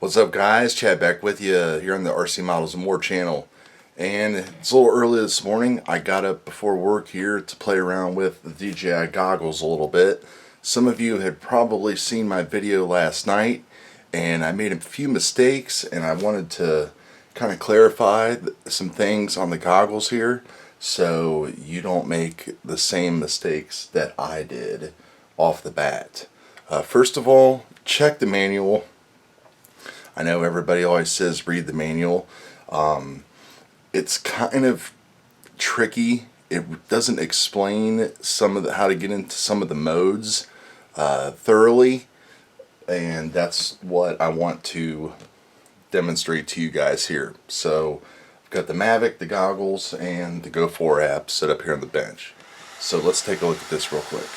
What's up, guys? Chad back with you here on the RC Models and More channel. And it's a little early this morning. I got up before work here to play around with the DJI goggles a little bit. Some of you had probably seen my video last night, and I made a few mistakes, and I wanted to kind of clarify some things on the goggles here so you don't make the same mistakes that I did off the bat. First of all, check the manual. I know everybody always says read the manual. It's kind of tricky. It doesn't explain some of how to get into some of the modes thoroughly, and that's what I want to demonstrate to you guys here. So I've got the Mavic, the goggles, and the Go 4 app set up here on the bench. So let's take a look at this real quick.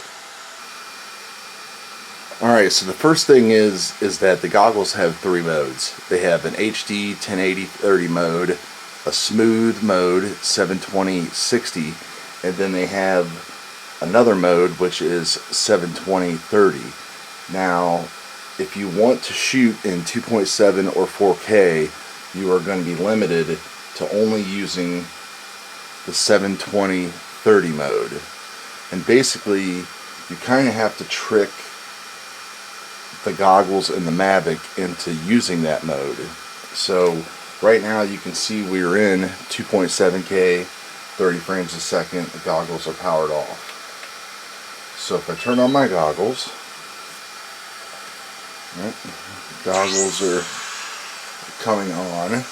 Alright, so the first thing is that the goggles have three modes. They have an HD 1080-30 mode, a smooth mode 720-60, and then they have another mode which is 720-30. Now, if you want to shoot in 2.7 or 4K, you are going to be limited to only using the 720-30 mode. And basically, you kind of have to trick the goggles and the Mavic into using that mode. So right now you can see we're in 2.7K, 30 frames a second. The goggles are powered off. So if I turn on my goggles, right, the goggles are coming on.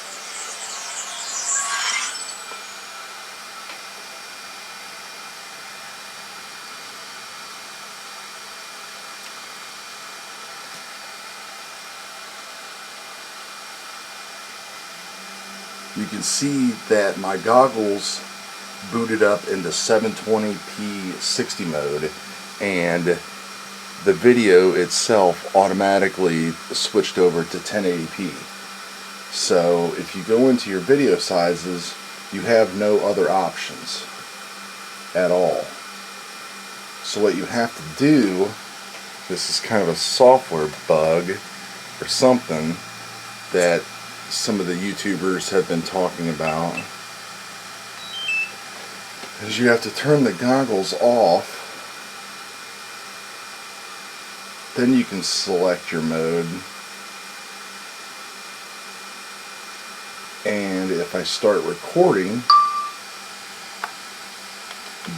You can see that my goggles booted up into 720p 60 mode, and the video itself automatically switched over to 1080p. So if you go into your video sizes, you have no other options at all. So what you have to do, this is kind of a software bug or something that some of the YouTubers have been talking about, is you have to turn the goggles off, then you can select your mode, and if I start recording,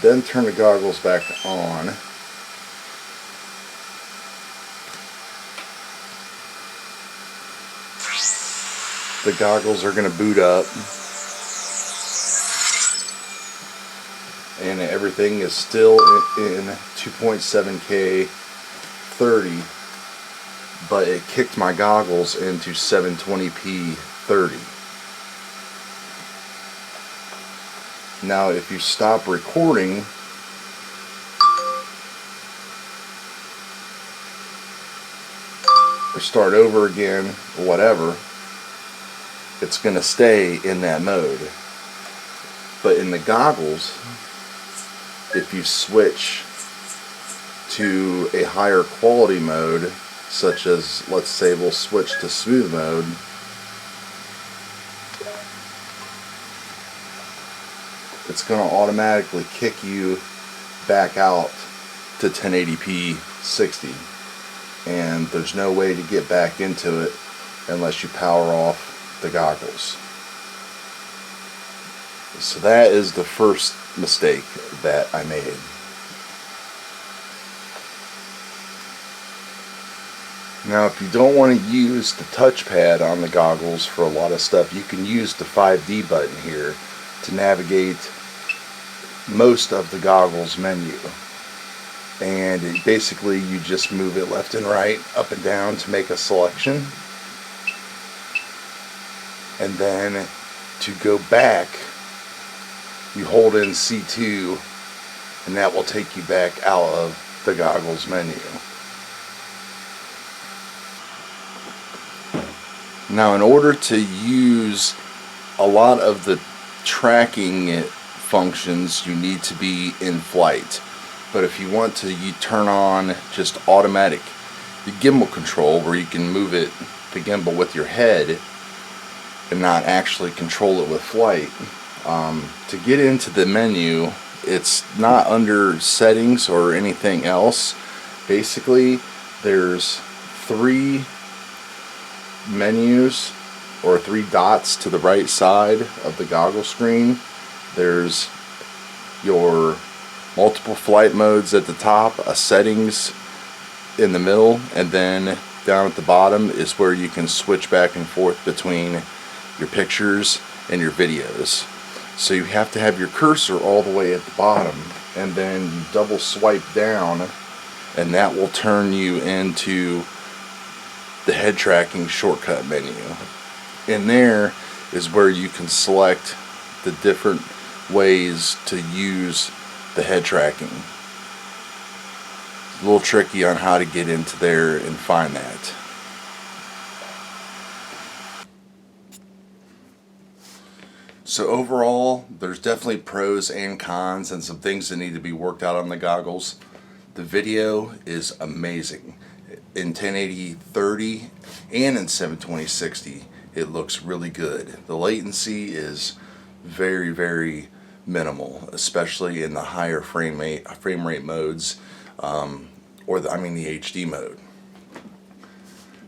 then turn the goggles back on, the goggles are going to boot up, and everything is still in 2.7K 30, but it kicked my goggles into 720p 30. Now if you stop recording, or start over again, or whatever, it's going to stay in that mode. But in the goggles, if you switch to a higher quality mode, such as, let's say we'll switch to smooth mode, it's going to automatically kick you back out to 1080p 60, and there's no way to get back into it unless you power off the goggles. So that is the first mistake that I made. Now if you don't want to use the touchpad on the goggles for a lot of stuff, you can use the 5D button here to navigate most of the goggles menu, and basically you just move it left and right, up and down to make a selection. And then to go back, you hold in C2, and that will take you back out of the goggles menu. Now in order to use a lot of the tracking functions, you need to be in flight. But if you want to turn on just automatic, the gimbal control, where you can move it, the gimbal, with your head and not actually control it with flight. To get into the menu, it's not under settings or anything else. Basically, there's 3 menus or 3 dots to the right side of the goggle screen. There's your multiple flight modes at the top, a settings in the middle, and then down at the bottom is where you can switch back and forth between your pictures and your videos. So you have to have your cursor all the way at the bottom, and then you double swipe down, and that will turn you into the head tracking shortcut menu. In there is where you can select the different ways to use the head tracking. It's a little tricky on how to get into there and find that. So overall, there's definitely pros and cons and some things that need to be worked out on the goggles. The video is amazing. In 1080-30 and in 720-60, it looks really good. The latency is very, very minimal, especially in the higher frame rate modes, or the HD mode.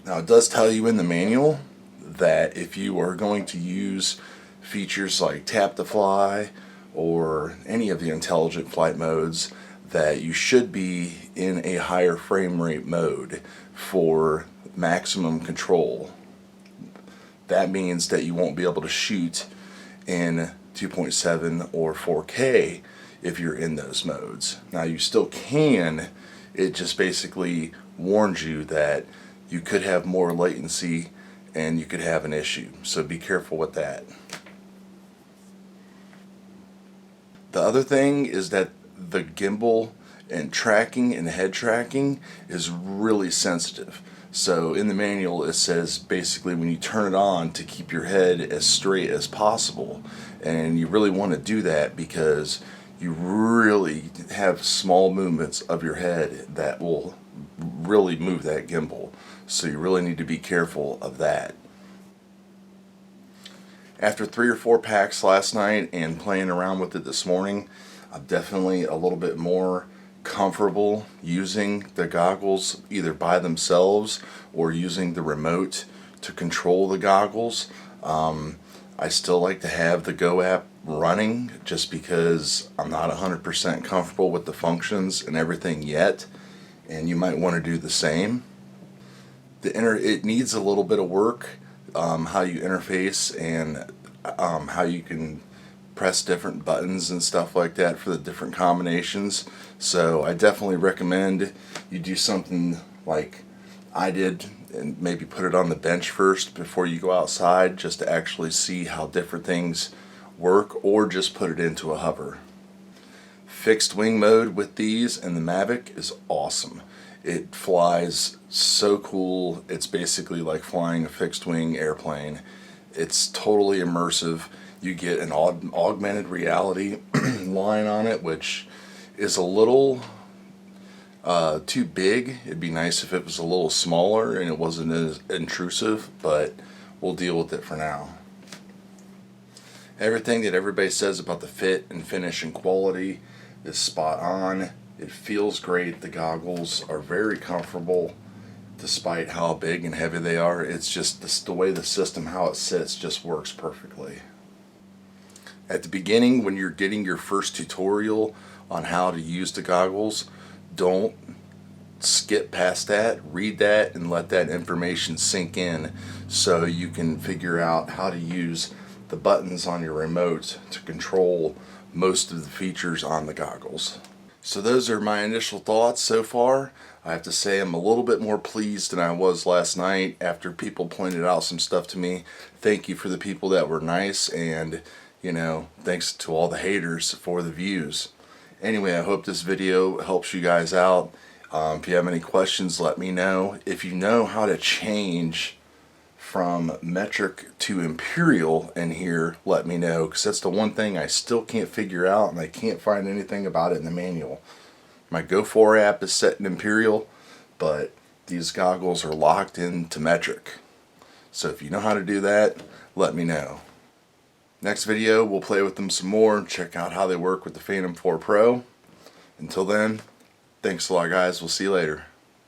Now, it does tell you in the manual that if you are going to use features like tap to fly or any of the intelligent flight modes, that you should be in a higher frame rate mode for maximum control. That means that you won't be able to shoot in 2.7 or 4K if you're in those modes. Now, you still can, it just basically warns you that you could have more latency and you could have an issue, so be careful with that. The other thing is that the gimbal and tracking and head tracking is really sensitive. So in the manual it says basically when you turn it on to keep your head as straight as possible, and you really want to do that because you really have small movements of your head that will really move that gimbal. So you really need to be careful of that. After 3 or 4 packs last night and playing around with it this morning, I'm definitely a little bit more comfortable using the goggles either by themselves or using the remote to control the goggles. I still like to have the Go app running just because I'm not 100% comfortable with the functions and everything yet, and you might want to do the same. It needs a little bit of work, how you interface and how you can press different buttons and stuff like that for the different combinations. So I definitely recommend you do something like I did and maybe put it on the bench first before you go outside, just to actually see how different things work, or just put it into a hover. Fixed wing mode with these and the Mavic is awesome. It flies so cool. It's basically like flying a fixed wing airplane. It's totally immersive. You get an augmented reality line on it, which is a little too big. It'd be nice if it was a little smaller and it wasn't as intrusive, but we'll deal with it for now. Everything that everybody says about the fit and finish and quality is spot on. It feels great. The goggles are very comfortable despite how big and heavy they are. It's just the way the system, how it sits, just works perfectly. At the beginning, when you're getting your first tutorial on how to use the goggles, don't skip past that. Read that and let that information sink in so you can figure out how to use the buttons on your remote to control most of the features on the goggles. So those are my initial thoughts so far. I have to say I'm a little bit more pleased than I was last night after people pointed out some stuff to me. Thank you for the people that were nice, and thanks to all the haters for the views. Anyway, I hope this video helps you guys out. If you have any questions, let me know. If you know how to change from metric to imperial in here, let me know, because that's the one thing I still can't figure out, and I can't find anything about it in the manual. My Go4 app is set in imperial, but these goggles are locked into metric. So if you know how to do that, let me know. Next video, we'll play with them some more, check out how they work with the Phantom 4 Pro. Until then, thanks a lot guys, we'll see you later.